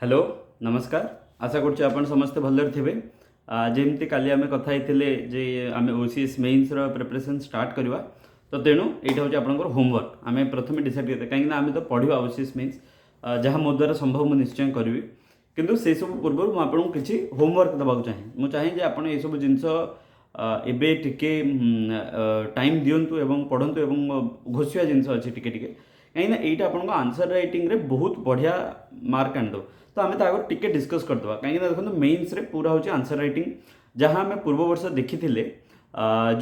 Hello नमस्कार। आशा करुच्चे आपण समस्ते भलरे थे। जमती काली आम कथा जे आम ओसीएस मेन्स प्रिपरेशन स्टार्ट करवा तो तेणु यहाँ हूँ आपंकर होमवर्क आम प्रथम डिसाइड करते कहीं आम तो पढ़ा ओसीएस मेन्स जहाँ मो द्वारा संभव मुझे निश्चय करी किंतु से सब पूर्व मुझे किसी होमवर्क देवाक चाहे चाहे आप ये सब जिनस एबे टिके टाइम दिंतु एवं पढ़ंतु एवं घोषिया जिनस अच्छी टिके कहीं यहाँ आपन आंसर राइटिंग रे बहुत बढ़िया मार्क आनद तो आम तो आगे टिके डिस्कस करदे कहीं देखो मेन्स रे पूरा हूँ आंसर राइटिंग जहाँ आम पूर्व वर्ष देखी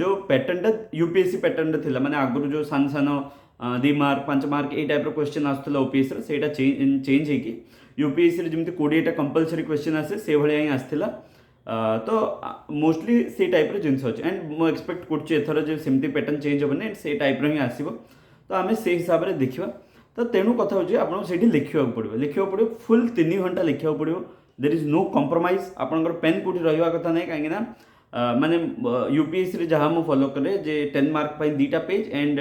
जो पैटर्नटा यूपीएससी पैटर्न थी माने आगुरी जो सान सान 2 मार्क 5 मार्क ये टाइप क्वेश्चन आसूला ओपीएस से चेंज होगी यूपीएससी जमी 20टा कंपलसरी क्वेश्चन आसे से भाया ही आसाला तो मोस्टली से टाइप जिनस अच्छे एंड मु एक्सपेक्ट करथर जो सेमती पैटर्न चेंज होनी एंड से टाइप ही आसो तो आम से हिसाब से देखा तो तेणु कथा हूँ आपको से लिखा पड़ो फुल 3 घंटा लिखा पड़ो देर इज नो कंप्रोमाइज आपंकर पेन कौटी रहा कथा ना कहीं माने यूपीएससी जहाँ मुझे फॉलो करे जे 10 मार्क 2टा पेज एंड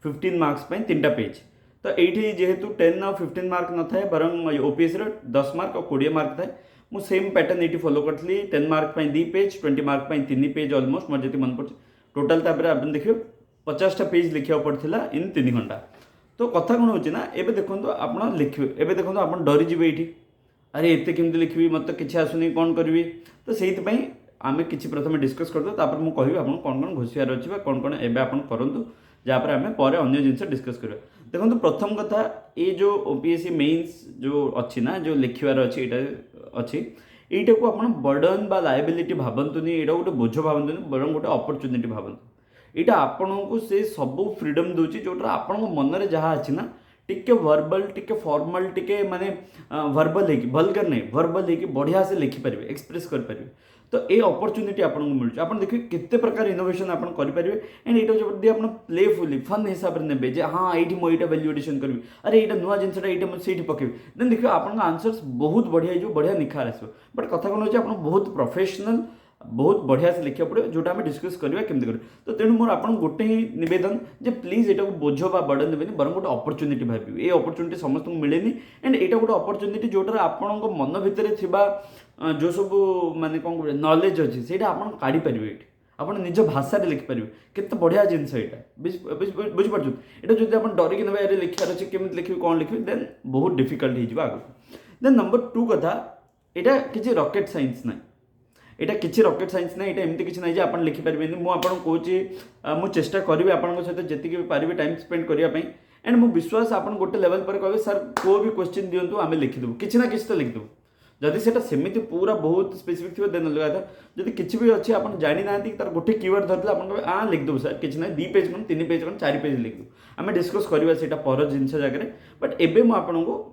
15 मार्क्स 3टा पेज तो ये जेहेतु 10 और 15 मार्क न था बरं ओपीएससी 10 मार्क और 20 मार्क था मुझे सेम पैटर्न ये फॉलो करी 10 mark 2 page 20 mark 3 page almost more जी मन पड़े टोटाल आप देखिए 50टा पेज लिखा पड़ता इन 3 घंटा तो कथा कौन होना एवं देखो आप लिखे एवं देखो आप डरीजे ये अरे एत केमती लिखी मत कि आसुनी कौन करी तो से आम कि प्रथम डिस्कस करदे मुझे कह आप कौन कौन घोषार अच्छे कौन कौन एवं आप करूँ जहाँपर आम पर अन्य जिनस डिस्कस करवा देखो प्रथम कथा ये जो ओपीएससी मेन्स जो अच्छी ना जो लिखार अच्छी यहाँ अच्छी यहीटा को आप बर्डन बा लायबिलिटी भावतुनि यहाँ गोटे बोझ भावतुनि बरं गोटे अपरच्युनिटी भावतु यहाँ आपन को से सब फ्रीडम दूची जोटा आपण मनरे जहाँ अच्छी ना टिके वर्बल टिके फॉर्मल टिके माने वर्बल है वल्गर नहीं वर्बल है बढ़िया से लिखिपारे एक्सप्रेस करें तो ये अपरच्युनिटी आपको मिलूँ आप देखिए केते प्रकार इनोवेशन आप करेंगे एंड यहाँ जब आप प्लेफुली फन हिसाब से ने हाँ ये मुझे वैल्यूएडिशन करी अरे यहाँ नुआ जिनसा ये पकेबी देन देखिए आप आंसर्स बहुत बढ़िया बढ़िया निखार आसो बट कथा कौन हो बहुत प्रोफेशनल बहुत बढ़िया से लिखा पड़े जोटा आम डिस्कस करवा केमती कर तो तेणु मोर आप गोटे ही नवेदन जे प्लीज यहाँ बोझ बा बर्डन देवे बरं गोटे अपरच्युनिटी भाव ये अपरच्युनिटी समस्त मिले एंड यहाँ गोटे अपरच्युनिटी जोटा आपण मन भितर जो सब माने कौन कह नॉलेज अच्छी से आप काढ़ी पारे ये आप निज भाषा लिखिपारे केते बढ़िया जिनस यहाँ बुझीपार यहाँ जो आप डरिकी ना लिखार अच्छे केमी लिखी कौन लिखी देन बहुत डिफिकल्ट हो आगे देन नंबर 2 कथा यहाँ किसी रॉकेट साइंस ना यहाँ किसी रॉकेट साइंस ना यहाँ एमती किसी ना आप लिखिपारे मुझे कौन मुझे चेष्टा करी आप सहित जी पारि टाइम स्पेंड करने एंड मो विश्वास आप गोटे लेवल पर कहे सर को भी क्वेश्चन दिंतु आम लिखिदेव किसी ना किसी तो लिखिदेव जदि से सेमती पूरा बहुत स्पेसिफिक थी देन अलग था जब किसी भी अच्छे आप जानी ना तार गोटे कीवर्ड धरते आप कहे लिखिदेव सर किसी ना 2 पेज कौन 3 पेज कौन 4 पेज लिखिदेव आम डिस्कस करवा से पर जिन जगह बट एवं मुझे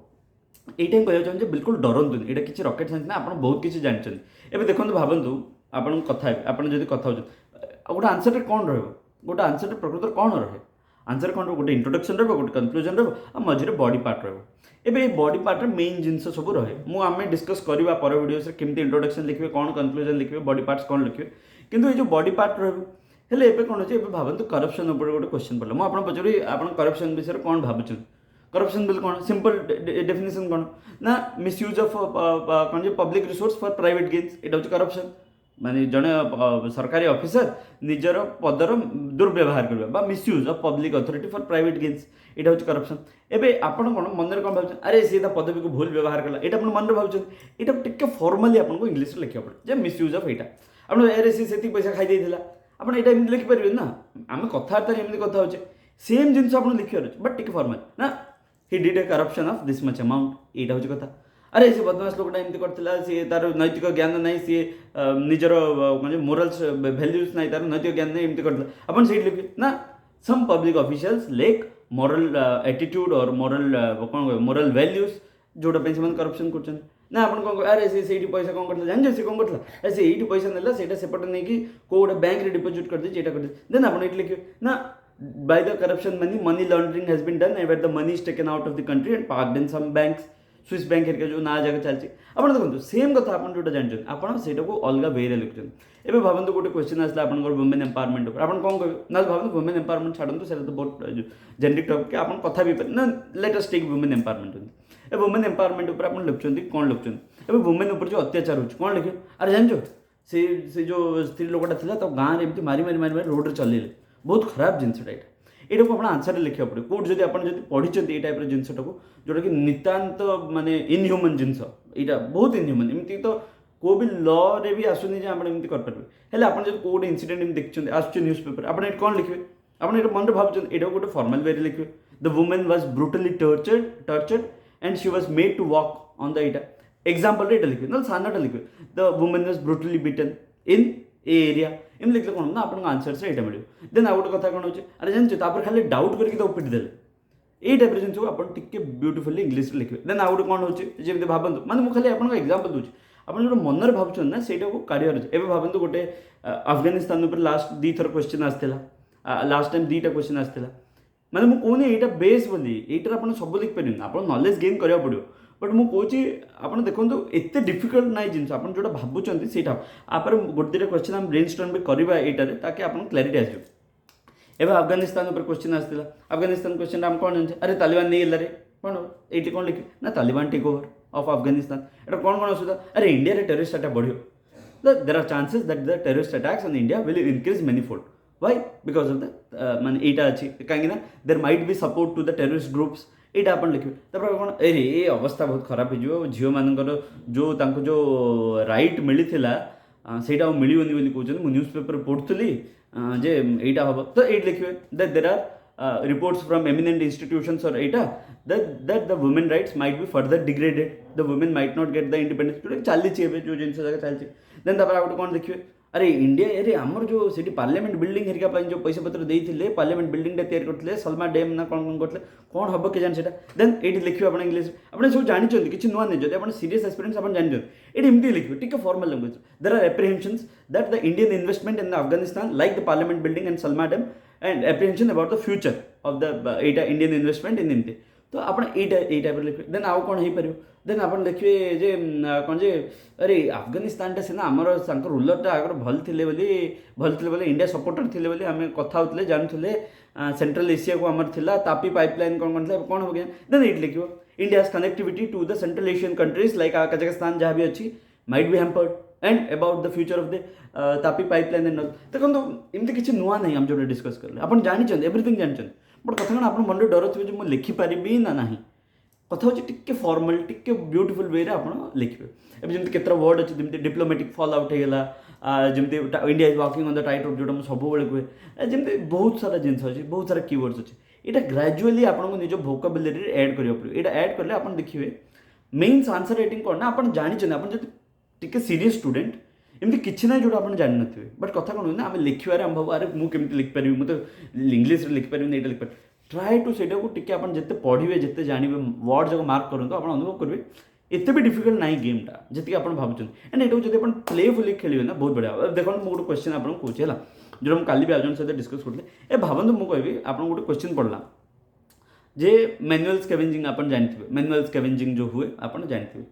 यही कहना चाहिए बिल्कुल डरतु यहाँ किसी रॉकेट साइंस ना आप बहुत किसी जानते हैं देखो भावतु आप कथा आप कथा हो गोटे आंसर कौन रोटे आंसर प्रकृत कौन रहे आंसर कौन गोटे इंट्रोडक्शन रोटे कनक्लूजन रझे बॉडी पार्ट रे बॉडी पार्ट मेन जिनस सब रहे मुझे डिस्कस करवा पर वीडियोस केमती इंट्रोडक्शन लिखे कौन कनक्लूजन लिखे बॉडी पार्ट्स कौन लिखे किंतु ये जो बॉडी पार्ट रहे हेल्ले कौन अच्छे भावतु करप्शन उपर गोटे क्वेश्चन पड़ा मुझे पचारि आप करप्शन विषय कौन भावुँ करप्शन बिल कौन सिंपल डेफिनेशन कौन ना मिसयूज ऑफ कौन public resource for private gains यहाँ हूँ करप्शन माने जड़े सरकारी ऑफिसर निजर पदर दुर्व्यवहार करवा misuse of public authority for private gains यहाँ हूँ करप्शन एवं आपन कौन मन में कौन भाव अरे सी पदवी को भूल व्यवहार कला यहाँ आप मन भावुँ यहाँ टिके फॉर्मली आपको इंग्लिश लिखा पड़े मिसयूज ऑफ यहाँ आप अरे सी पैसा खाई आपड़ यहाँ एमती लिखिपारे ना आम कथबार्ता एमती कथा हो सेम जिन आप लिखार अच्छे बट टिके फॉर्मल ना he did a corruption of this much amount यहाँ हूँ कथा अरे सी बदमाश लोकटा एमती करथिला सी तार नैतिक ज्ञान ना सी निजर मोराल्स भैल्यूज ना तार नैतिक ज्ञान नहीं एमती करथिला अपन से लिखे ना सम पब्लिक ऑफिशियल्स लेक मोरल एटीट्यूड और मोरल कौन मोरल वैल्यूज जोटा से करप्शन कर ना आप कौन अरे से पैसा कौन करता जान सी कौन करता अरे से ये पैसा नेला से सेपटे नहीं कि कौटे बैंक डिपोजिट कर दे कर देन आप लिखे ना by the corruption money laundering has been done where the money is taken out of the country and parked in some banks Swiss bank हेरिका जो ना जगह चलती आप देखो सेम कथा आप जो जानते आप को अलग वे लिखुन एवं भावतु गोटे क्वेश्चन आसला आप वुमेन एम्पावरमेंट आप कौन कह ना भावतु वुमेन एम्पावरमेंट छाड़ू से तो बहुत जेनेरिक टॉपिक आप कथा भी ना let us take women empowerment ए वुमेन एम्पावरमेंट ऊपर आप लिखुंट कौन लिखुंट ए वुमेन ऊपर जो अत्याचार हो कौन लिखे अरे जान से जो स्त्री लोकटा था तो गाँव में एमती मारी मारी मारी मारी रोड चलैले बहुत खराब जिनसा यहाँ को आप आंसर लिखा पड़े कौट जब आप पढ़ी टाइप जिनटा को जोटा कि नितांत माने इनह्यूमन जिनस यहाँ बहुत इनह्यूमन एमती तो को भी लॉ रे भी आसुनी जे आप एमती करेंगे आप जो कौटे इनसीडेंट देखते आस न्यूज पेपर आप कौन लिखे आप मन भावुँ यहाँ गोटे फॉर्मल वे लिखे the women was brutally tortured and she was made to walk on the यहाँ एग्जाम्पल ये लिखे ना सानाटा लिखे the women was brutally beaten in a area एम लिखले कौन ना आपको आंसर से यहाँ मिले देन आउ गोटे कथा कौन हो अरे जानते खाली डाउट करके तो पिटी देले ये टाइप जिन सब आप ब्यूटीफुली इंग्लीश लिखे देन आउ गोटे कौन होमती भावतु माने मुझे खाली आपको एग्जाम्पल दूसरी आप जो मन भावुं ना से काढ़ार अच्छे एवं भावतु गोटे अफगानिस्तान लास्ट 2 थर क्वेश्चन आसाला लास्ट टाइम 2टा क्वेश्चन आसाला माने मुझे कहूनी यहाँ बेस बोली यहाँ आप सब लिखिपारे आप नॉलेज गेन करा पड़ो बट मुझे आप देखो एत डिफिकल्ट ना जिन आप जो भावुं से आप गोटे 2टा क्वेश्चन आम ब्रेनस्टॉर्म भी करवा यहाँ ताकि आप क्लारिटी आस एवं अफगानिस्तान क्वेश्चन आसाला अफगानिस्तान क्वेश्चन आम कौन जानते अरे तालिबान नहीं गला रे कौन ये कौन लिखे ना Taliban take over of Afghanistan एटा कौन कौन असुविधा अरे इंडिया रे टेररिस्ट अटैक बढ़ियो there are chances that the terrorist attacks on India will increase manifold why because of the माने एटा अच्छी कहीं there might be support to the terrorist groups यहाँ आप लिखे कौन अरे ये अवस्था बहुत खराब हो झील मानकर जो जो राइट मिलता से मिलनी कहते न्यूज पेपर पढ़ुली जे यहाँ हम तो ये लिखे that there are reports from eminent institutions और यहाँ that the women rights might be further degraded, the women might not get the independence जो चलती जो जिन जगह चलती देन तापर आउट कौन देखिए अरे इंडिया अरे आमर जो सीटी पार्लियामेंट बिल्डिंग हेरिका जो पैसा पत्र देते पार्लियामेंट बिल्डिंग तैयारी करते सलमा डैम ना कौन कौन करते कौन हम के जान से देन ये लिखे आप इंग्लीश आप सब जानते किसी नुआ नहीं जब आप सीरियस एक्सपीरियंस आप जानते ये एमती लिखे टिके formal language there are apprehensions that the Indian investment in the Afghanistan like the parliament building and Salma dam and apprehension about the future of the Indian investment in एमती तो आप टाइप लिखे देन आउ कौन हो पार देन आप लिखे जे कौन जे अरे अफगानिस्तान सीना आमर रूलर आगर भल थे इंडिया सपोर्टर थे बोली आम कथा होते जानते सेंट्रल एशिया को आमर थिला तापी पाइपलाइन कौन कौन था कौन हो गया देन ये लिखो India connectivity to the Central Asian countries like Kazakhstan जहाँ भी अच्छी might be hampered and about the future of the TAPI pipeline and देखो एमती किसी नुआ नहीं हम जो डिस्कस करें आप जानते एवरीथिंग जानते बट कथा कौन आप मन डर थे जो मुझे लिखिपारि ना ना कथा हूँ T formal T beautiful way आप लिखे अब जमी केत वर्ड अच्छे जमी डिप्लोमेटिक फॉल आउट होगा जमी India is walking on the tight रोप जो सब कहे जमी बहुत सारा जिन अच्छे बहुत सारा कीवर्ड्स अच्छे यहाँ ग्राजुअली आपको निज भोकाबुलरी ऐड करा पड़ो यहाँ ऐड कले आप देखिए मेन्स आंसर राइटिंग कौन आप जानते आप टी सीरीयस स्टूडेंट एमती किसी ना जो आप जान थे बट कथा कौन ना आम लिखे आम भाव अरे मुझे लिखिपारि मुझे इंग्लीश लिखिपारि ये लिखिपार ट्राए टू से टी आप जिते पढ़े जिते जानवे वर्ड जगह मार्क करूँ आप अनुभव करेंगे एत भी डिफिकल्ट ना गेमटा जी आप भावुँ एंड ये जब आप प्लेफुली खेलेंगे ना बहुत बढ़िया देखो मुझे गोटे क्वेश्चन आपको कहे है जो हम काली भी आज सहित डिस्कस करते भावतु मुझे कहबी आप गोटे क्वेश्चन पढ़ला जे मैनुअल स्कैवेंजिंग आप जानते मैनुअल स्कैवेंजिंग जो हुए आप जानते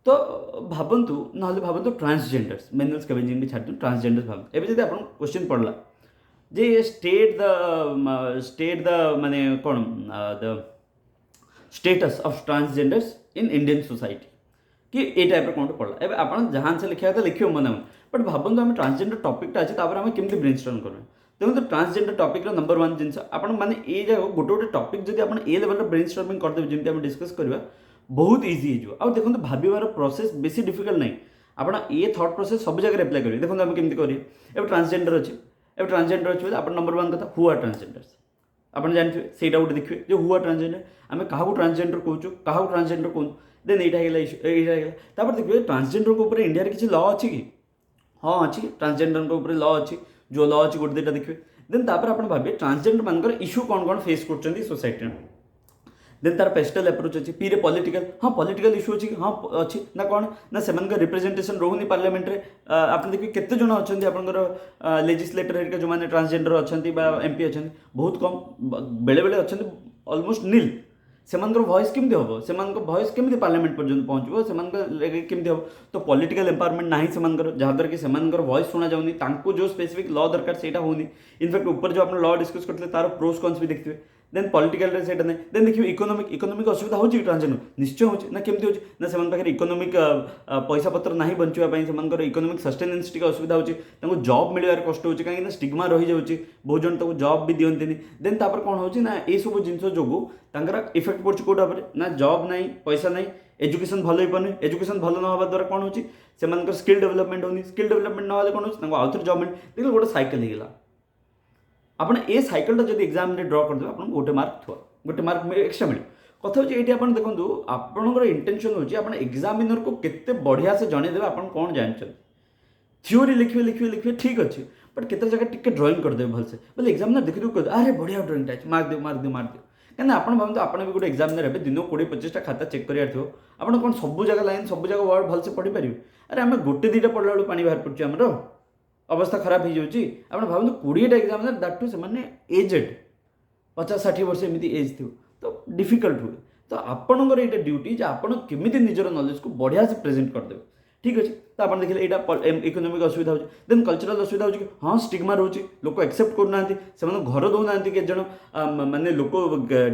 तो भावतु ना भावतु ट्रांसजेंडर्स मैनुअल स्कैवेंजिंग भी छाड़ ट्रांसजेंडर्स भावतु एवं जब आप क्वेश्चन पढ़ला जे स्टेट द माने कौन the status of transgenders in Indian society कि ये टाइप कौन पढ़ला एवं आप जहाँ से लिखा था लिखे मन बट भावतु आम ट्रांसजेंडर टॉपिकटा अच्छे आम केमती ब्रेनस्टॉर्म करें देखो ट्रांसजेंडर टॉपिक नंबर 1 जिन आप मैंने ये जगह गोटे गोटे टॉपिक जब आप ए लेवल ब्रेनस्टॉर्मिंग करदेवे जमी आम डिस्कस करवा बहुत इजी हो देखो भावार प्रोसेस बेसी डिफिकल्ट नहीं आप ये थॉट प्रोसेस सब जगह अप्लाई करेंगे देखो आम केमती करेंगे एवं ट्रांसजेंडर अच्छे एवं ट्रांसजेंडर अच्छे आप नंबर 1 कथा हु आर ट्रांसजेंडर्स आप जानते से गोटे देखिए जो हु आर ट्रांसजेंडर आम क्या ट्रांसजेंडर कहूँ क्या ट्रांसजेंडर कहूँ देन यहाँ देखिए ट्रांसजेंडर ऊपर इंडिया किसी लॉ अच्छी कि हाँ अच्छी ट्रांसजेंडर ऊपर लॉ अच्छी जो लॉ अच्छी गोटे 2टा देखिए देन तापर आप भाविए ट्रांसजेंडर मानकर इश्यू कौन कौन फेस कर सोसाइटी देन तार पेस्टल अप्रोच अच्छी पी रे पॉलिटिकल हाँ पॉलिटिकल इश्यू अच्छी हाँ अच्छी ना कौन ना से रिप्रेजेंटेशन रोनी पार्लियामेंट रे आप देखिए केते जन अच्छा आपंकर लेजिस्लेटर हेरिका जो मैंने ट्रांसजेंडर अच्छा एमपी अच्छा बहुत कम बेले बेले अच्छा ऑलमोस्ट नील से वॉइस केमती हम से वॉइस केमती पार्लियामेंट पर्यंत पहुँचो से केमती हम तो पॉलिटिकल एम्पावरमेंट ना जहाँद्वारा कि से वॉइस शुणा जाऊनी जो स्पेसिफिक लॉ दरकार से होनी इनफैक्ट ऊपर जो आप लॉ डिस्कस करते तार प्रोस कॉन्स भी देखते देन पॉलिटिकल सेटा नहीं देन देखिए इकोनोमिक असुविधा होची ट्रांसजेंडर निश्चय होची ना केमती होची ना सेमान पाखे इकोनोमिक पैसा पत्र नहीं बंचापी से इकोनोमिक सस्टेनेंस टी असुविधा होची जॉब मिलवार कष्ट होची कहीं स्टिग्मा रही जाऊँगी बहुत जन तक जॉब भी दिखती देन तापर कौन होची ना ये सब जिन जो इफेक्ट पड़े कौटा ना जॉब नहीं पैसा नहीं एजुकेशन भल हो पाने एजुकेशन भल न हवा द्वारा कौन होची से स्किल डेवलपमेंट होनी स्किल डेवलपमेंट ना कौन होची आउ थे जॉब मिले देखिए गोटे साइकेल होगा आपड़ ए सैकेलटा जब एग्जाम ड्र करदे आप गोटे मार्क थोड़ा गोटे मार्क एक्सट्रा मिले कथा हो देखो आपंकर इंटेंशन हो एग्जामिनर को केते बढ़िया से जनईदेवे आप कौन जानते थ्योरी लिखे लिखे लिखे ठीक अच्छे बट केते जगह टिके ड्रॉइंग करदे भलसे बोले एग्जामिनर देखी कह अरे बढ़िया ड्रॉइंग टाइम मार्क दियो मार्क दियो मार्क दियो कहीं आप भावते आप भी गोटे एग्जामिनर है दिन 20-25 खाता चेक करार थो आप कौन सब जगह लाइन सब जगह वर्ड भलसे पढ़ी पारे अरे आम गोटे दुईटा पढ़ला बेलू पानी बाहर पड़े आमर अवस्था खराब हो जाऊँगी आप भावते 20टा एग्जामिनर दैट टू से एजेड 50-60 वर्ष एमती एज थी तो डिफिकल्ट हुए तो आपणकर ये ड्यूटी आप केमी निजर नॉलेज को बढ़िया से प्रेजेंट करदे ठीक अच्छे तो आप देखिए यहाँ इकोनोमिक असुविधा हो देन कल्चरल असुविधा हो कि हाँ स्टिग्मा रोचे लोक एक्सेप्ट करना से घर दौना केत माने लोक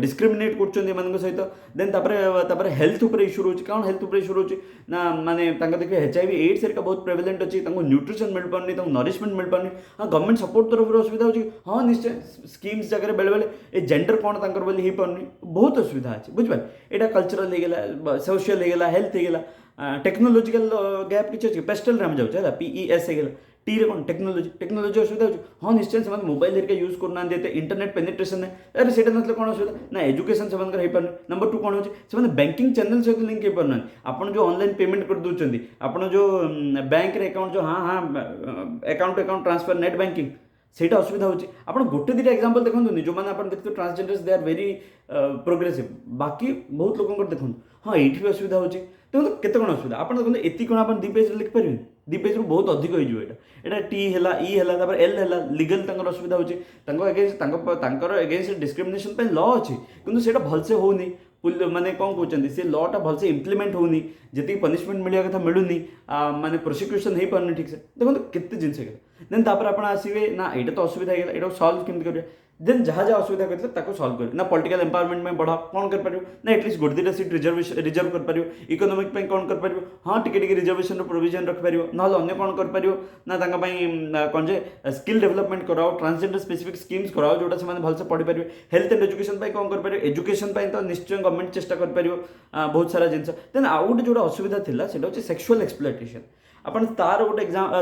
डिस्क्रिमिनेट कर सहित देन तापर हेल्थ उपर इश्यू रोचे कौन हेल्थ उपर इश्यू रोचे ना माने देखिए HIV AIDS एरिका बहुत प्रेवलेंट अच्छी न्यूट्रिशन मिल पारनी नरिशमेंट मिल पारनी हाँ गवर्नमेंट सपोर्ट तरफ असुविधा हो हाँ निश्चय स्कीम्स जगह बेले बेले ये जेंडर कौन तक बोली हो पारनी बहुत असुविधा अच्छे बुझिपारे यहाँ कल्चरल होगा सोशल होगा हेल्थ होगा टेक्नोलोजिकल गैप किसी अच्छे पेस्टल आम जाऊँ PES होगा टी रे कौन टेक्नोलोजी असुविधा हो हाँ निश्चय से मोबाइल हेरिका यूज करना इंटरनेट पेनिट्रेशन नहीं अरे से ना कौन असुविधा ना एजुकेशन से हो पारे नंबर 2 कौन हो बैंकिंग चैनल सहित लिंक हो पारना आप जो ऑनलाइन पेमेंट कर दूसरी आप जो बैंक अकाउंट जो हाँ हाँ अकाउंट ट्रांसफर नेट बैंकिंग सेटा असुविधा होची आपण गोटे दुईटा एग्जांपल देखंतु जो माने आपण देखते transgenders they are very progressive बाकी बहुत लोकंकर देखंतु हाँ ये भी असुविधा होची देखो केते कोन असुविधा आपण देखंतु एति कोन आपण 2 पेज लिख परिबे 2 पेज बहुत अधिक हो जो एटा टी हैला ई हैला तापर एल हैला लीगल तंकर असुविधा होची तंको अगेंस्ट तंकर अगेंस्ट डिस्क्रिमिनेशन पे लॉ अछि किंतु सेटा भलसे होनी माने कौन कहते से लॉटा भलसे इम्प्लीमेंट होनी जी पनिशमेंट मिलवा कथा मिलूनी माने प्रोसिक्यूशन हो पारनी ठीक से देखो केते जिनस देन तापर आपण आसीबे ना एटा तो असुविधा है एटा सॉल्व केमति करिया देन जहाँ जहाँ असुविधा करते ताको सॉल्व कर ना पॉलिटिकल एम्पावरमेंट में बढ़ा कौन कर पारियो ना एटलिस्ट गोटे दुईटा सीट रिजर्व कर पारियो इकोनोमिक पे कौन कर पारियो हाँ टिके टिके रिजर्वेशन प्रोविजन रख पारियो नहले अन्य कौन कर पारियो ना तांका पई कौन जे स्किल डेवलपमेंट कराओ ट्रांसजेंडर स्पेसिफिक स्कीम्स कराओ जोटा से भलसे पढ़ी पारियो हेल्थ एंड एजुकेशन पे कौन कर पारियो एजुकेशन पे तो निश्चय गवर्नमेंट चेष्टा कर पारियो बहुत सारा जिनस देन आउ गोटे जोटा असुविधा थिला सेटा होची सेक्सुअल एक्सप्लॉयटेशन अपन तार गोटे एग्जाम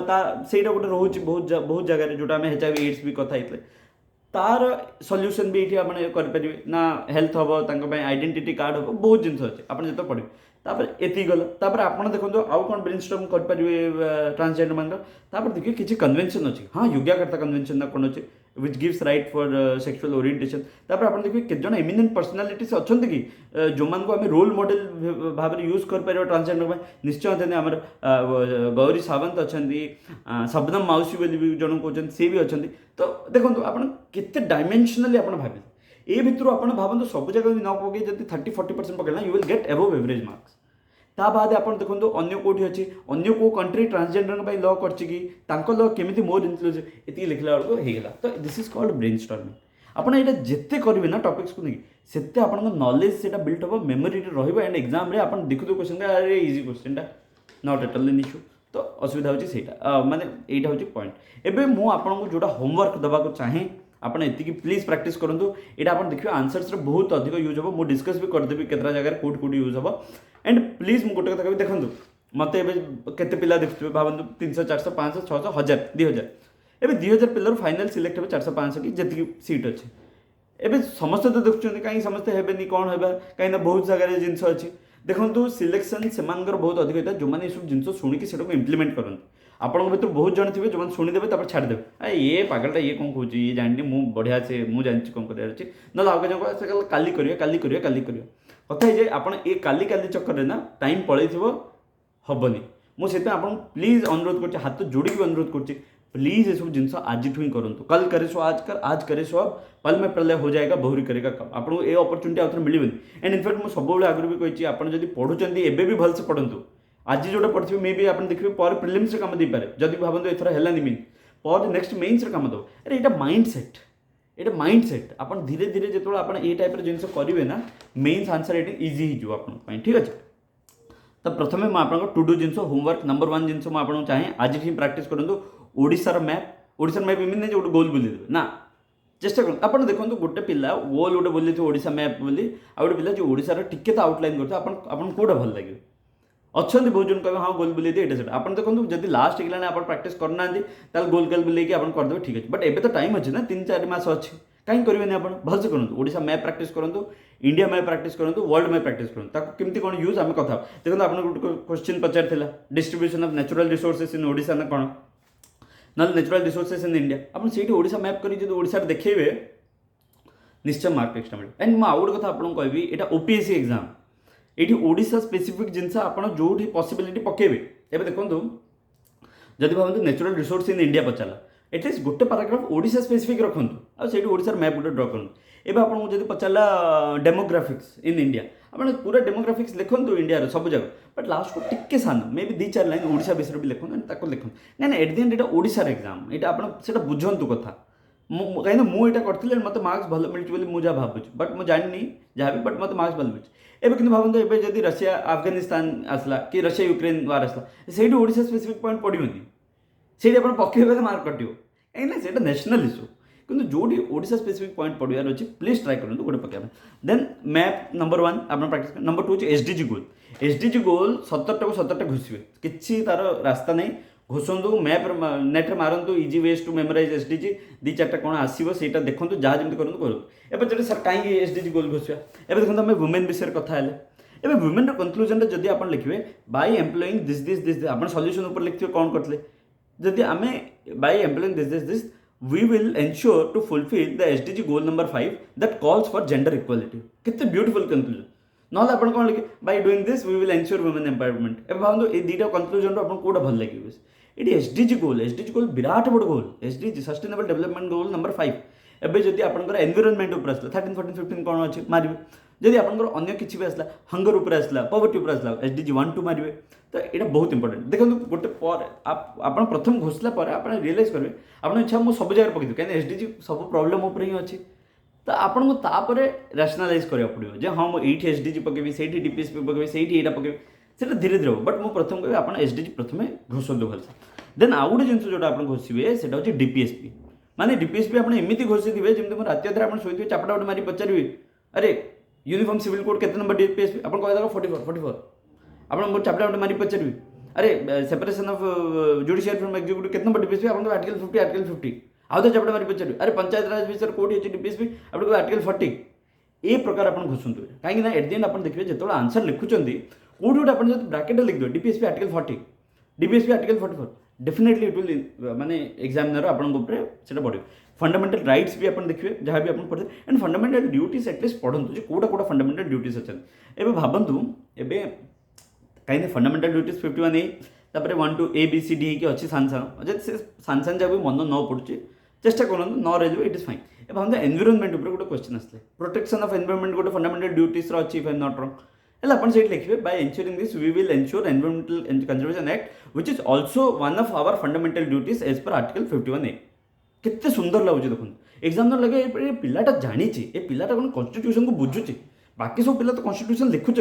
सेटा गोटे रोचे बहुत जगह जोटा आम HIV AIDS भी कथा होते तार सल्यूशन भी ये करें ना हेल्थ हम आइडेंटिटी कार्ड हम बहुत जिन अच्छे आप जो पढ़े तापर एति गला तापर आपण देखो आउ कौन ब्रेनस्टॉर्म कर पारे ट्रांसजेंडर मान तापर देखिए किसी कन्वेंशन अच्छी हाँ योग्यकर्ता कन्वेंशन ना कौन अच्छे which gives right for sexual orientation तापर आप देखिए केत जन एमिनेंट पर्सनालिटीज अच्छा कि जो मान को आम रोल मॉडल भाव में यूज कर पारे ट्रांसजेंडर में निश्चय थे आम गौरी सावंत अच्छा शबनम माउसी भी जन कहते सी भी अच्छा तो देखो आप केते डायमेंशनली आप भावे ये भितर आप भावतु सब जगह न पकई जब 30-40% पकड़ना you will get above average marks ता बाद आप देखो अन्य कौटी अच्छी अन्य को कंट्री ट्रांसजेंडर लॉ कर लॉ केमी मोर इनक्लूसिव ये लिखला बेलू होगा तो दिस इज कॉल्ड ब्रेनस्टॉर्मिंग आप जिते करेंगे ना टॉपिक्स को लेकिन से आप नॉलेज से बिल्ड हम मेमोरी रही एग्जाम आप देखुद क्वेश्चन अरे easy question not at all an issue तो असुविधा होची सेटा माने एटा होची पॉइंट एबे मु आपन को जोटा होमवर्क दबा को चाहे आपन एति प्लीज प्रैक्टिस करंतु एटा आपन देखियो आंसर्स रे बहुत अधिक यूज हो मु डिस्कस भी कर देबी केतरा जगह कोड यूज हो एंड प्लीज मु गोटे कथा देखंतु मते एबे केते पिला देखथबे भाबंतु 300 400 500 600 1000 2000 एबे 2000 पिलर फाइनल सिलेक्ट हेबे 400 500 की जति सीट अछि एबे समस्त तो देखुछन काई समस्त हेबेनी कोन हेबा काई ना बहुत जगह जिंस अछि देखो सिलेक्शन से बहुत अधिक होता है जो मैंने ये सब जिन शुणिकी से इम्प्लीमेंट करते आपन भर बहुत जन थे जो शुणीदे छाड़दे अरे ये पागलटा ये कौन कौन ये जानी मुझे बढ़िया से मुझे जानती कौन कर ना आगे जन काली करिए कथा है आप काली चक्कर ना टाइम पलि हेनी मुझे आप प्लीज अनुरोध कर हाथ जोड़ी अनुरोध कर प्लीज ये सब जिन आज ही करूँ कल करे सो आज करे सो अब पल में प्रलय हो जाएगा बहुरी करेगा कब आपको ये अपॉर्चुनिटी आउे मिलनी एंड इनफैक्ट मुझे सब आगुरी भी कही आप पढ़ुं एबे भी भलसे पढ़ु आज जोटा पढ़े मे भी आप देखिए पर प्रिलिम्स काम दे पारे जब भावतु एथर है मीन पर नेक्स्ट मेन्स काम दो अरे यहाँ माइंड सेट ये माइंड सेट आप धीरे धीरे जो आप ये टाइप जिन करेंगे ना मेन्स आंसर ये इजी हो आप ठीक अच्छे। तो प्रथम मैं आपको टू डू जिन होमवर्क नंबर 1 जिन मुझे चाहे आज ही प्राक्ट करूँ ओडिशार मैप। ओडिशार मैप एमती नहीं जो गोल बुलेदेवे ना चेष्टा करूँ आप देखो गोटे पिला गोल गोटे बोली ओडिशा मैप बोली आ गोटे पिला जो ओडिशार टिके तो आउटलाइन कर कौटा भल लगे अच्छा बहुत जन कहे हाँ गोल बुले ये आप देखो जब लास्ट गलाने आप प्राक्ट करना गोल गोल बुले करदे ठीक अच्छे। बट एबे तो टाइम अच्छे ना 3-4 मास अच्छे कहीं करेंगे आप भलसे करूँ ओडिशा मैप प्राक्ट करूँ इंडिया मैप प्राक्ट करूँ वर्ल्ड मैप प्राक्ट करूँ केमती कौन यूज आम कथा देखो आप गोटे क्वेश्चन पचार distribution of natural resources in Odisha ना कौन ना नेचुरल रिसोर्सेस इन इंडिया आप ओडिशा मैप कर ओडिशा देखेबे निश्चय मार्क एक्सट्रा मिले। एंड मुझे आउ गोटे कथा आपको कहबी यहाँ ओपीएससी एग्जाम ये ओडिशा स्पेसिफिक जिनस आप जो पॉसिबिलिटी पकेबे एबे देखो जदि भावतु नेचुरल रिसोर्स इन इंडिया पचारा एटलिस्ट गोटे पैराग्राफ ओडिशा स्पेसिफिक रखुँ आईटी ओडिशार मैप गोटे ड्र करूँ। एवं आपको जब पचारा डेमोग्राफिक्स इन इंडिया आप पूरा डेमोग्राफिक्स लिखु इंडिया सब जगह बट लास्ट को टिके सान मे बी 2-4 लाइन ओडिशा विषय भी लिखुँ लिखुँ कहीं एट द एंड ये ओडिशार एग्जाम यहाँ आप बुझंतु कथा कहीं मुझे करती मत मार्क्स भल मिली मुझे भावुँ बट मुझे जानी जहाँ भी बट मत मार्क्स भल मिले। एवं कि भावतु एवं जब रशिया अफगानिस्तान आसला कि रशिया यूक्रेन वार आसला से ओडिशा स्पेसिफिक पॉइंट पड़ोनी से पकेबे मार्क कटो कहीं से नेशनल इश्यू किंतु जोटी ओडिशा स्पेसिफिक पॉइंट पड़ार अच्छे प्लीज ट्राई करूँ गोटे पकेबा। देन मैप नंबर 1 आप प्राक्ट number 2 SDG goal. SDG goal 17 को 17 घुसवे कि तार रास्ता नहीं घोषंतु मैप नेट मारंतु easy ways to memorize SDG 2-4 कौन आसो से देखो जहाँ जमी करूँ करूँ एवं चलिए सर कहीं एसडीजी गोल घोषा एवं देखो आम वुमेन विषय कथा है एवं वुमेन कनक्लूजन जब आप लिखे by employing this this this आप सल्यूशन उपर लिखिए कौन करते जदि आम by employing this this this we will ensure to fulfill the SDG goal number 5 that calls for gender equality कितने ब्यूटीफुल कंक्लूजन ना आप कौन लिखे by doing this we will ensure women empowerment एवं भावतु ये दुटा कंक्लूजन आपको कौटा भल लगे ये एसडीजी गोल विराट बड़ goal SDG sustainable development goal number 5 एवं जब आप एनवायरनमेंट उपर आसला 13, 14, 15 कौन अच्छे मारे जदि आप अन्य किसी भी आसला हंगर उपर आसला पॉवर्टी उपर आसला एसडीजी 1-2 मारे तो यहाँ बहुत इंपोर्टेंट देखो गोटे पर आप प्रथम घोषला पर आप रियलाइज करेंगे आप इच्छा मुझे सब जगह पकड़ कहीं एसडीजी सब प्रॉब्लम उपर ही अच्छी तो आपको तापर रैशनलाइज करा पड़ो जे हाँ मुझे ये एसडीजी पकेबी से डीपीएसपी पकेबी से यहाँ पकेबी से धीरे धीरे हम बट मुझे प्रथम कह आप एसडीजी प्रथम घोषतु भलसे। देन आउ गोटे जिन जो आप घोषे से हूँ डीपीएसपी माने डीपीएसपी आप एमती घोषी थे जमी रात अधर आप शोथे चापटा गोटे मारी पचारे अरे यूनिफॉर्म सिविल कोड केते नंबर डीपीएसपी आप कह 44 आप चापटा गोटे मारी पचारे अरे separation of judicial from executive केते नंबर डीपीएसपी आप आर्टिकल 50 आउ तो चापटा मारी पचारे अरे पंचायत राज विषय कोड अच्छे डीपीएसपी आप आर्टिकल 40 ये प्रकार आप घोषतु कहीं एट द एंड आप देखिए जो आंसर लिखुंट कौट गोटे आप ब्राकेट लिखिए DPSP article 40 DPSP article 44 definitely it will माने एग्जामिनर आपको पड़ो। फंडामेंटल राइट्स भी आप देखिए जहाँ भी आप पढ़े एंड फंडामेंटल ड्यूटीज एटलिस्ट पढ़ंतु जो कौटा कौटा फंडामेंटल ड्यूटीज अच्छे एवं भावतु एवं कहीं फंडामेंटल ड्यूटीज 51A तापर 1 to A B C D कि अच्छी सान जब से सान जब मन न पड़ुचे चेष्टा करूँ न रही इट इज फाइन। ए भावते एनवायरनमेंट गोटे क्वेश्चन आसले प्रोटेक्शन ऑफ एनवायरनमेंट गोटे फंडामेंटल ड्यूटीज अच्छी if I am not wrong है आप लिखे by ensuring this we will ensure environmental conservation act which is also one of our fundamental duties as per article 51A केते सुंदर लगुच देखो exam लगे ये पिलाटा जानी ए पिलाटा कौन कन्स्टिट्यूशन को बुझुचे बाकी सब पिला तो कन्स्टिट्यूशन लिखुंट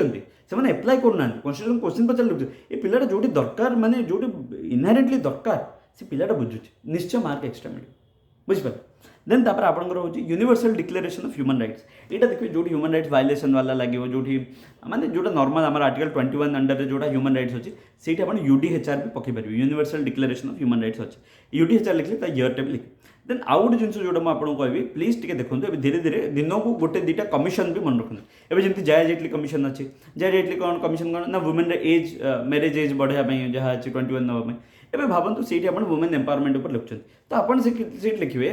से एप्लाय करना कन्स्टिट्यूशन क्वेश्चन पचार लिखुचे ये पिलाटा जो दरकार माने जो इनहेरेंटली दरकार से पिलाटा बुझुचे निश्चय मार्क एक्सट्रा मिले बुझिपारे। देन तापर आपंकर हूँ universal declaration of human rights यहाँ देखिए जो ह्यूमन राइट्स वायलेसन वाला लगे जो माने जो नॉर्मल आम आर्टिकल 21 अंडर जो ह्यूमन राइट्स अच्छी से यूडीएचआर भी पकई पारे universal declaration of human rights अच्छे यूडीएचआर लिखिए ईयर टेबल लिखे। देन आउ गोटे जिन जो आपको कहबी प्लीज टे देखो धीरे धीरे दिन को गोटे 2टा कमिशन भी मन रखु एवं जमी जया जेटली कमिशन अच्छे जया जेटली कौन कमिशन कौन ना वुमेन एज मैरेज एज बढ़ाई जहाँ अच्छे 21 नापी एवं भावतु से वुमेन एम्पावरमेंट उपर लिखुं तो आपड़ से लिखे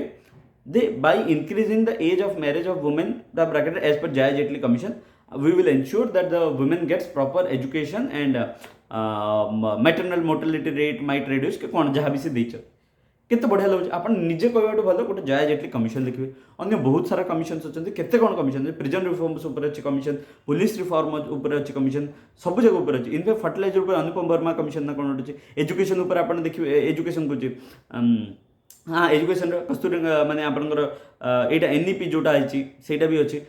दे by increasing the age of marriage of women the bracket age पर Jaya Jaitly commission we will ensure that the women gets proper education and maternal mortality rate might reduce के कौन जहाँ भी से देच केते बढ़िया लगे आप निजे कहवाटू भल गोटे जया जेटली कमिशन लिखे अन्य बहुत सारा कमिशन अच्छे केते कौन कमिशन प्रिजन रिफॉर्म्स उपर अच्छे कमिशन पुलिस रिफॉर्म उपर अच्छे कमिशन सब जगह उपर अच्छे इनफैक्ट फर्टिलाइजर उपर अनुपम वर्मा कमिशन ना कौन अच्छे एजुकेशन उपर आप देखिए एजुकेशन को हाँ एजुकेशन कस्तूरी माने आपणकर एटा एनईपी जोटा आइछि सेटा भी अछि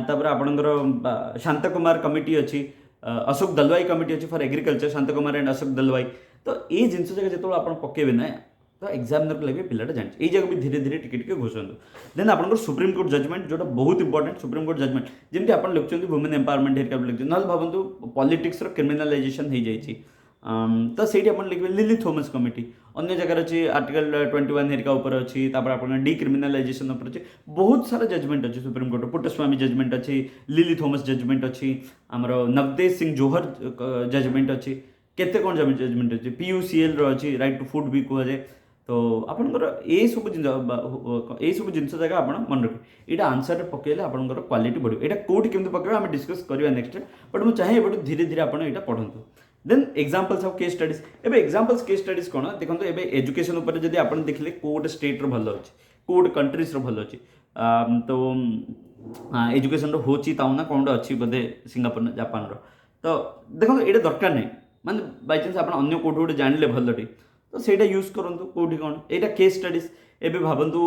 तापर आपणकर शांत कुमार कमिटी अछि अशोक दलवाई कमिटी अछि फॉर एग्रीकल्चर शांत कुमार एंड अशोक दलवाई तो ये जिनस जगह जो आप पकेबे ना तो एग्जामिनर को लगे पिलाटा जान ये जगह भी धीरे धीरे टिके टिके घुसंतु देन आपणकर सुप्रीम कोर्ट जजमेंट जोटा बहुत इंपोर्टेंट सुप्रीम कोर्ट जजमेंट जमती आप लिखुଛନ୍ତି वुमेन एम्पावरमेंट हेरिका लिखुଛନ୍ତି नल भावंतु पॉलिटिक्स रो क्रिमिनलाइजेशन हो जाइछि तो ସେଇଠି ଆପଣ लिखे लिली थॉमस कमिटी अन्य जगह अच्छी आर्टिकल 21 हेरिका ऊपर अच्छी आप डिक्रिमिनालाइजेशन उपर अच्छी बहुत सारा जजमेंट अच्छी सुप्रीम कोर्ट पुट्टस्वामी जजमेंट अच्छी लिली थॉमस जजमेंट अच्छी आमर नवदेश सिंह जोहर जजमेंट अच्छी केते कौन जजमेंट अच्छी PUCL अच्छी राइट टू फूड भी कहुए तो आपंकर ये सब जिन जगह आप मन रखिए यहाँ आंसर पकड़े आपंकर क्वालिटी बढ़ो यहाँ कौटी केमती पकड़ा आम डिस्कस करवा नेक्स्ट बट मुझे चाहिए एबे धीरे धीरे आप पढ़ू then examples of case studies एबे एग्जांपल्स केस स्टडीज कौन देखो एबे एजुकेशन ऊपर जब आप देखले कोड स्टेट रो भल अच्छी कोड कंट्रीज रो भल अच्छी तो एजुकेशन रो होची ताउना कौन अच्छी बोधे सिंगापुर जापान रो तो देखो ये दरकार नहीं माने बाय चांस आप अन्य कोड गोटे जानले भलटी तो सेटा यूज करंतु कोठी कौन एटा केस स्टडीज एबे भाबंतु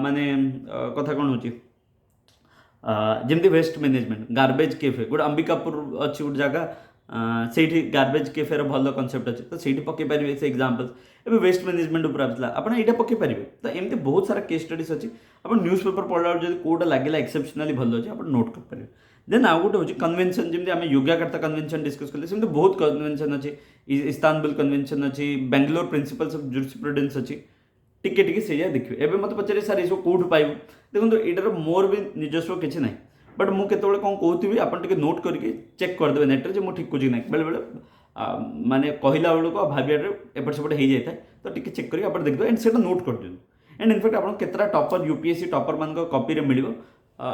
माने कथा कौन होची जमती वेस्ट मैनेजमेंट गार्बेज कैफे गोटे अंबिकापुर अच्छी गोटे जगह से गार्बेज कैफे भल कनसेप्ट अच्छे तो सही पकई पारे से एग्जांपल्स एबे वेस्ट मैनेजमेंट ऊपर आसला आपन एटा पकई पारे तो एमती बहुत सारा केस स्टडीज अच्छी आप न्यूज पेपर पढ़ला जो कोटा लगे एक्सेप्शनली भल अच्छे आप नोट कर देन आउ गोटे हूँ कन्वेंशन जमी आम योग्यकर्ता कन्वेंशन डिस्कस कले सेमती बहुत कन्वेंशन अच्छी इस्तानबुल कन्वेंशन अच्छी बेंगलोर प्रिंसिपल्स ऑफ जुरिस्प्रुडेंस अच्छी टिके टिके से देखिए एवं मत पचारे सार ये सब कौटू पाइब देखो यार मोर भी निजस्व किसी ना बट मुझे कौन कहूँ आपटे नोट करके चेक करदे नेट्रे मुझे ठीक कुछ ना बेले बेले माने कहला बेलू भावियार एपट सेपट हो जाए तो टी चेक करके आप देखिए एंड से नोट कर दिखाँ एंड इनफैक्ट आप केतटा टॉपर UPSC टॉपर मान कॉपी मिल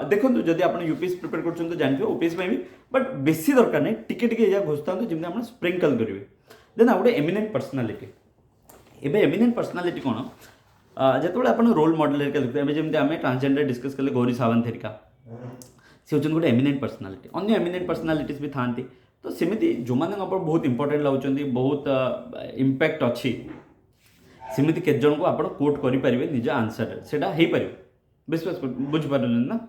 देखो जदि आप UPSC प्रिपेयर कर जानते OPSC भी बट बेसी दरकार नहीं टिके टिके घुसता जमी आप स्प्रिंकल करेंगे देन आउ गए एमिनेंट पर्सनालीटी एबे एमिनेंट पर्सनालीटी कौन जो आप रोल मॉडल हेरिका देखते जमी आम ट्रांसजेंडर डिस्कस कले गौरी सावंत हेरिका से होते गोटे एमिनेंट पर्सनालीटी अन्य एमिनेंट पर्सनालीटीज भी था तो सेमती जो मैंने बहुत इंपोर्टेंट लगुच बहुत इम्पैक्ट अच्छी सेमती केत जन को आप कोट करेंगे निज आंसर से हो पार विश्वास बुझीपार ना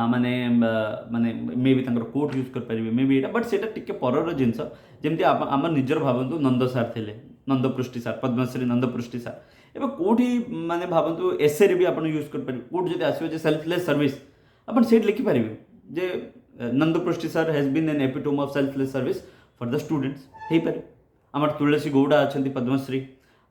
माने माने मे भी कोट यूज कर मे भी बट से पर जिनस जमी आम निजर भावतु नंद सार थे नंदपृष्टि सार पद्मश्री नंदपृष्टि सार एवं कौटी माने भावतु एसे भी आप यूज कर कौट जब आसो सेल्फलेस सर्विस अपन सेट लिखिपारे जे Nandaprusti sir has been an epitome of selfless service for the students हो पारे आम तुलसी गौड़ा अच्छा पद्मश्री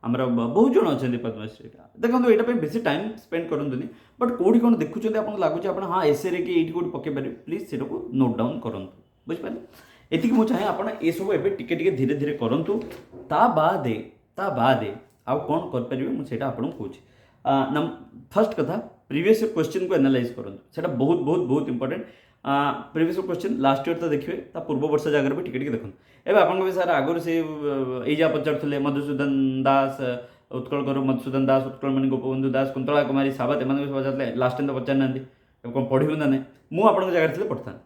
आमर बहुत जन अच्छा पद्मश्री देखो यहाँ बेसी टाइम स्पेंड करनी बट कौटी कौन देखुं आपको लगुच आप हाँ एसे कि ये कौट पकई पारे प्लीज से नोट डाउन करूँ बुझिपारे ये मुझे चाहे आप ये सब एवं टिके धीरे धीरे करूँ ता बादे आउ कौन करेंगे मुझे आपको कहूँ फर्स्ट कथा प्रीवियस क्वेश्चन को एनालाइज करूँ से बहुत बहुत बहुत important previous question last year तो देखिए पूर्व वर्ष जगह भी टिके देखो एवं आपको भी सार आगुरी से ये पचारे मधुसूदन दास उत्कल कौर मधुसूदन दास उत्कलमणि गोपबंधु दास कुंतला कुमारी सावत एम पचारे लास्ट टाइम तो पचार ना कौन पढ़ू ना नहीं मुझे जगह थे पढ़ता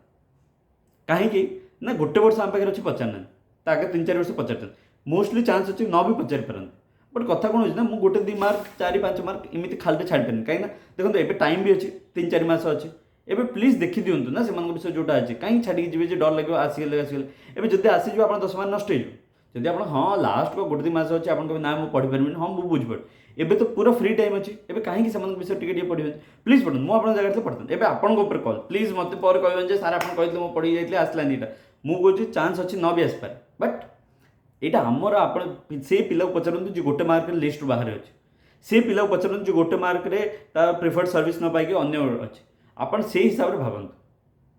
कहीं ना गोटे वर्ष आम पाखे अच्छी पचार ना आगे 3-4 वर्ष पचार मोस्टली चांस अच्छी न भी पचारि पारती बट कथा कौन हो मुझे गोटे 2 मार्क 4-5 मार्क एमती खाली छाड़ पानी कहीं देखो ये टाइम भी अच्छी 3-4 मास अच्छे एवं प्लीज देखी दिंतु ना से विषय जोटा अच्छे कहीं छाड़ी जी डर लगे आसीगले एवं जब आसीज आप 10 मार्क नष्ट होदी आप हाँ लास्ट को गोटे 2 मास अच्छे आप ना मुझे पढ़ी पारि हाँ मुझे बुझीपार एवं तो पूरा फ्री टाइम अच्छी एवं कहीं विषय टी पढ़े प्लीज पढ़ू मुझे जगह पढ़ता एवं आपंकर कल प्लीज मत पर कहे सार आप कहते मुझे पढ़ी जाइए आसलानी यहाँ मुझे कहे चांस अच्छी न भी आसपारे बट यहाँ आमर आप से पिला पचारत जो गोटे मार्क लिस्ट बाहर अच्छे से पिला पचारत जो गोटे मार्क प्रिफर्ड सर्विस न पाई अन्य अच्छे आपन से हिसाब से भावतु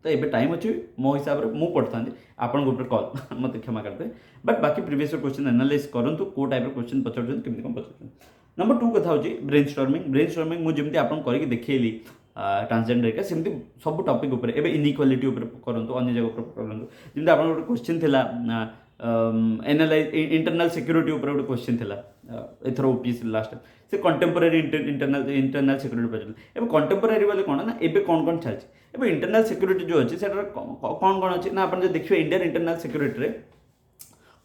तो ये टाइम अच्छे मो हिसाब से मुझे पढ़ता आपन कल मत क्षमा करते बट बाकी प्रीवियस क्वेश्चन एनालाइज करूँ कौ टाइप क्वेश्चन पचार केमी कौन पचार नंबर 2 कथा हूँ ब्रेनस्टॉर्मिंग मुझे जमी आप करके देखली ट्रांसजेंडर का सेमती सब टॉपिक उपर एवं इनइक्वालिटी करूँ अन्य जगह करूँ जमी आप क्वेश्चन थिला एनालाइज इंटरनल सिक्योरिटी ऊपर गोटे क्वेश्चन थिला एथर OPSC लास्ट से कंटेम्पोरारी इंटरनल सिक्योरिटी पचार एवं कंटेम्पोरारी बोले कौन ना एबे कौन चलती एवं इंटरनल सिक्योरिटी जो अच्छे कौन अच्छे ना आप देखिए इंडियन इंटरनल सिक्योरिटी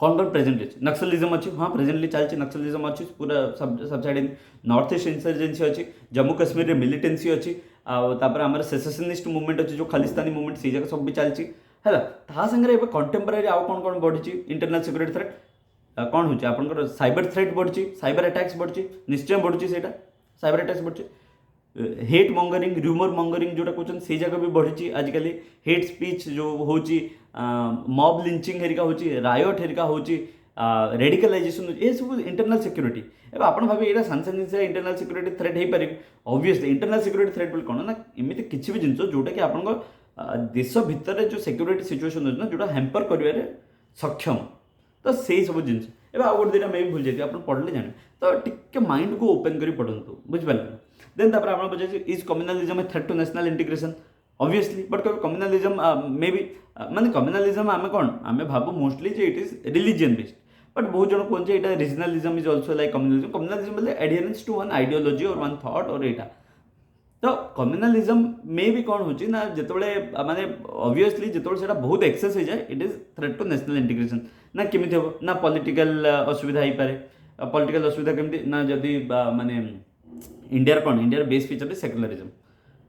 कौन कौन प्रेजेंट अच्छी नक्सलिज्म अच्छी हाँ प्रेजेंटली चलती नक्सलिज्म अच्छी पूरा सबसाइड नॉर्थ ईस्ट इंसर्जेन्सी अच्छी जम्मू कश्मीर मिलिटेंसी अच्छी आम सेसेसनिस्ट मुवमेंट अच्छी जो खालिस्तानी मुवमेंट से जगह सब भी चलती है सागर एवं कंटेम्पोरारी आउ कौन कौन बढ़ी इंटरनल सिक्योरिटी थ्रेट कौन हो आपंकर साइबर थ्रेट बढ़ी साइबर अटैक्स बढ़ी निश्चय बढ़ी से साइबर अटैक्स बढ़ी हेट मंगरिंग र्यूमर मंगरिंग जोटा कहते से जगह भी बढ़ी आजिकल हेट स्पीच जो हो मॉब लिंचिंग हेरिका हो रायट हेरिका हो रेडिकलाइजेशन ये सब इंटरनल सिक्योरिटी एवं आप भावे यहाँ सागे सागे जिन इंटरनल सिक्योरिटी थ्रेट हो पारे ऑब्वियसली इंटरनल सिक्योरिटी थ्रेट बोले कौन ना एमती किसी भी जिन जोटा कि आप देश भितर जो सिक्योरिटी सिचुएशन अच्छे ना जोटा हैम्पर कर सक्षम तो से सब जिन एवं आउ गोटे दुटा मे भी भूल जाती आप पढ़ले जाने तो टिके माइंड को ओपन कर पढ़ु बुझिपारे देन तापर आप पचारे is communalism a threat to national integration obviously but communalism may be माने कम्युनालिज्म आम कौन आम भाव मोस्टली जे it is religion based but बहुत जन कहते हैं regionalism is also like communalism communalism बोले एडहेरेंस टू वन आइडियोलॉजी और वन थॉट और यहाँ तो कम्युनालिज्म मे भी कौन हो ना जिते माने ऑब्वियसली जिते से बहुत एक्सेस हो जाए it is threat to national integration ना केमी हम ना पॉलिटिकल असुविधा हो पारे पॉलिटिकल असुविधा केमती ना जदि माने इंडिया कौन इंडिया बेस फीचर सेक्युलरिज्म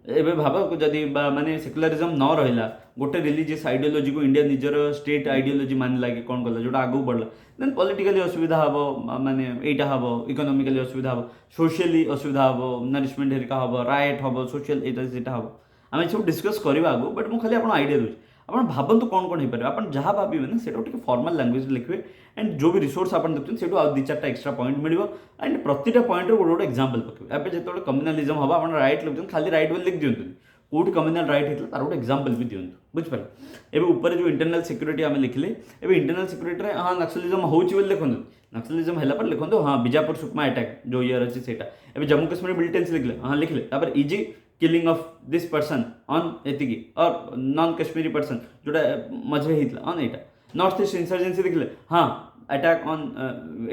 एवं भाव जदि माने सेक्युलरिज्म न रहा गोटे रिलीजियस आइडियोलॉजी को इंडिया निजर स्टेट आइडियोलॉजी मानला कि कौन कला जोटा आगू बढ़ला देन पॉलिटिकली असुविधा हम माने एटा हम इकोनॉमिकली असुविधा हम सोशली असुविधा हम नरिशमेंट हेरिका हम राइट हम सोशल एटा हम आम सब डिस्कस करवा आगू बट मुझे खाली आप आइडिया दूसरी आप भावतु कौन कौन हो पारे आप जहाँ भावे ना से फॉर्मल लैंग्वेज लिखे एंड जो भी रिसोर्स आप देखते से दु चार्टा एक्सट्रा पॉइंट मिल एंड प्रतिटा पॉइंट गोटे गोटे एक्जाम्पल पकड़े अब जो कम्युनालिज्म हम आप रईट लिखुन खाली रईट बोली लिख दिखाँ कौट कम्युनाल रईट होता तार गोटे एक्जाम्पल भी दिखाँ बुझिपारे एवं ऊपर जो इंटरनल सिक्योरिटी आम लिखले एवं इंटरनल सिक्योरिटी हाँ नक्सलिज्म होती लिखुँ नक्सलिज्म है लिखुँ हाँ बीजापुर सुकमा अटैक जो ईयर अच्छे से जम्मू कश्मीर मिलिटेंसी लिखले हाँ लिखले easy killing of this person on एतिकी और नॉन कश्मीरी पर्सन जोटा मझे होता ऑन यहाँ नॉर्थ ईस्ट इंसर्जेन्सी देखले हाँ अटैक ऑन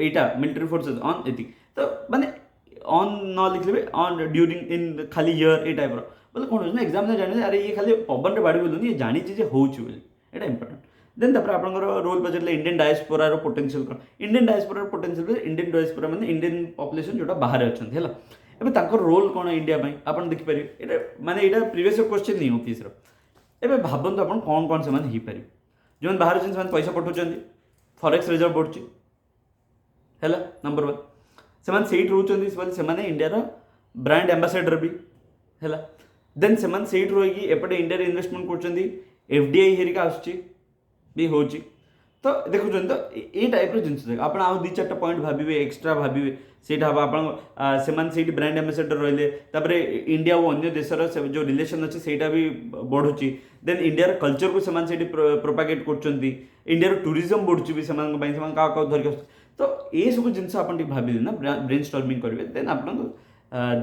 यहाँ मिलिट्री फोर्सेस ऑन एतिकी तो माने ऑन न लिखले ऑन ड्यूरिंग इन खाली ईयर ये टाइप बोले कौन हो एग्जाम जाने अरे ये खाली पवन रे बाड़ी बोलूनी ये जानी जे होची इंपोर्टेंट देन तापर आप रोल पचारे इंडियन डायस्पोरार पोटेंशियल कौन इंडियन डायस्पोरार पोटेंशियल इंडियन डायस्पोरा माने इंडियन पॉपुलेशन जोटा बाहर अच्छा है एवं तांकर रोल कौन इंडिया आप देखिपारे ये माने यहाँ प्रीवियस क्वेश्चन नहीं ऑफिस एवं भावतु आप कौन कौन से हो जो बाहर अच्छे पैसा पठाऊँ फॉरेक्स रिजर्व बढ़ुची है नंबर वन से रोचे से इंडियार ब्रांड एम्बासेडर भी है देन से रही एपटे इंडिया इन्वेस्टमेंट कर एफडीआई हेरिका आसूँ भी हो तो देखुं तो ये टाइप जिन आप दु चार्टा पॉइंट भावे एक्सट्रा भावे से से ब्रांड एम्बासेडर रही इंडिया और अन्य देशर जो रिलेशन अच्छे से भी बढ़ुची देन इंडिया कल्चर को से प्रोपागेट कर इंडिया टूरिज्म बढ़ुची भी क्या धरिक तो ये सब जिन आप भाविले ना ब्रेन स्टॉर्मिंग करेंगे देन आप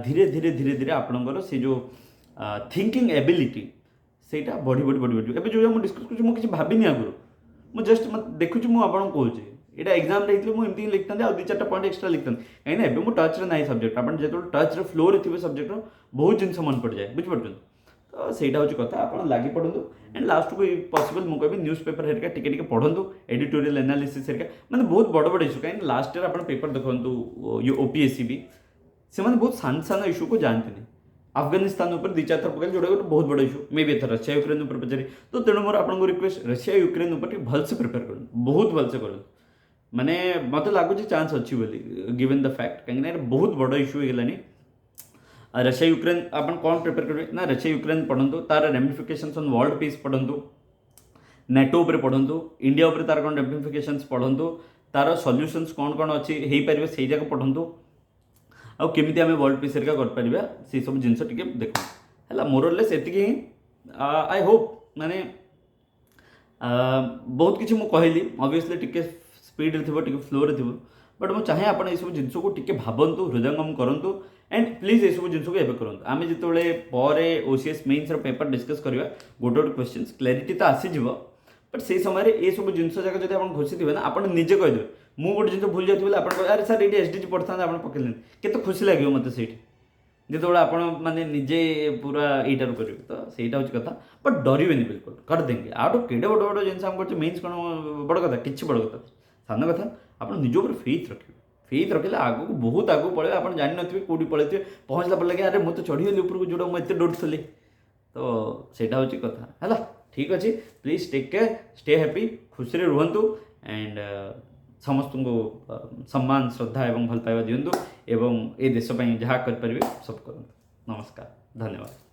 धीरे धीरे धीरे धीरे आपंकर से जो थिंकिंग एबिलिटी से बढ़ी बढ़ी बढ़ी बढ़ी एवं जो डिस्कस कर भाविनी आगुरी मुझे जस्ट देखुची मुझे कहूँ यहाँ एग्जाम मुझे लिखता दु चार्टा पॉइंट एक्सट्रा लिखता कहीं मुझे टच ना सब्जेक्ट आप जो टच फ्लो रे थे सब्जेक्ट बहुत जिन मन पड़ जाए बुझीपार तो सहीटा हूँ कथा आप लगी पड़ू एंड लास्ट को पॉसिबल मुझे कहबी न्यूज़ पेपर हेरिका टिके पढ़ु एडिटोरियल एनालिसिस हेरिका मैंने बहुत बड़ बड़ इश्यू कहीं लास्ट ईयर आप पेपर देखो ये ओपीएससी भी से बहुत सान सान इश्यू को जानते नहीं अफगानिस्तान उपर दु चार थर पकड़ जोटा गोटे बहुत बड़ इश्यू मे भी एथर रशिया यूक्रेन उपर पचारे तो तेणु मोर आपको रिक्वेस्ट रशिया यूक्रेन उपर भलसे प्रिपेयर कर बहुत भलसे कर माने मत लगुच चांस अच्छी बोली गिवन द फैक्ट कहीं बहुत बड़ इश्यू होगलानी रशिया यूक्रेन आप कौन प्रिपेयर करेंगे ना रशिया यूक्रेन पढ़ु तार रेमिफिकेशंस ऑन वर्ल्ड पीस पढ़ु नेटो उपर पढ़ु इंडिया उपर तार कौन रेमिफिकेशंस पढ़ु तार सॉल्यूशंस कौन कौन अच्छी हो पारे से जगह पढ़ु आउ केमी आम वर्ल्ड पीस हेरिका कर से सब जिन देखो है मोरलेस एति आई होप माने बहुत किसी मुझे कहली ऑब्वियसली टिके स्पीड रे थी फ्लो रे थी बट मुझे चाहे आप सब जिन को टिके भावतु हृदयंगम करूँ एंड प्लीज ये सब जिन को एवं करूँ आम जो ओसीएस मेन्स पेपर डिस्कस करवा गोटे गोटे क्वेश्चन क्लारिटी तो आसीज बट से समय ये सब जिन जगह जब आप घोषी थे ना आप निजे कहीदेवे मुझे गोटे जिन भूल जाती आप अरे सर ये एसडीजी पढ़ता आप पकड़े के खुशी लगे मत से जो आप मैंने निजे पूरा यहीटार करेंगे तो सहीटा हूँ कथा बट डरवे बिल्कुल कर देंगे आउट केड़े बड़ बड़ जिन मेन्स कौन बड़ कथा कि बड़ कथा ସାନ କଥା ଆପଣ ନିଜ ଉପରେ ଫେଥ୍ ରଖିଲେ ଆଗକୁ ବହୁତ ଆଗକୁ ପଳେଇବେ। ଆପଣ ଜାଣିନଥିବେ କେଉଁଠି ପଳେଇଥିବେ, ପହଞ୍ଚିଲା ପରେ ଲାଗେ ଆରେ ମୁଁ ତ ଚଢ଼ିଗଲି ଉପରକୁ ଯେଉଁଟା ମୁଁ ଏତେ ଡରୁଥିଲି। ତ ସେଇଟା ହେଉଛି କଥା ହେଲା। ଠିକ୍ ଅଛି, please take care, stay happy, ଖୁସିରେ ରୁହନ୍ତୁ ଆଣ୍ଡ ସମସ୍ତଙ୍କୁ ସମ୍ମାନ ଶ୍ରଦ୍ଧା ଏବଂ ଭଲ ପାଇବା ଦିଅନ୍ତୁ ଏବଂ ଏ ଦେଶ ପାଇଁ ଯାହା କରିପାରିବେ ସବୁ କରନ୍ତୁ। ନମସ୍କାର, ଧନ୍ୟବାଦ।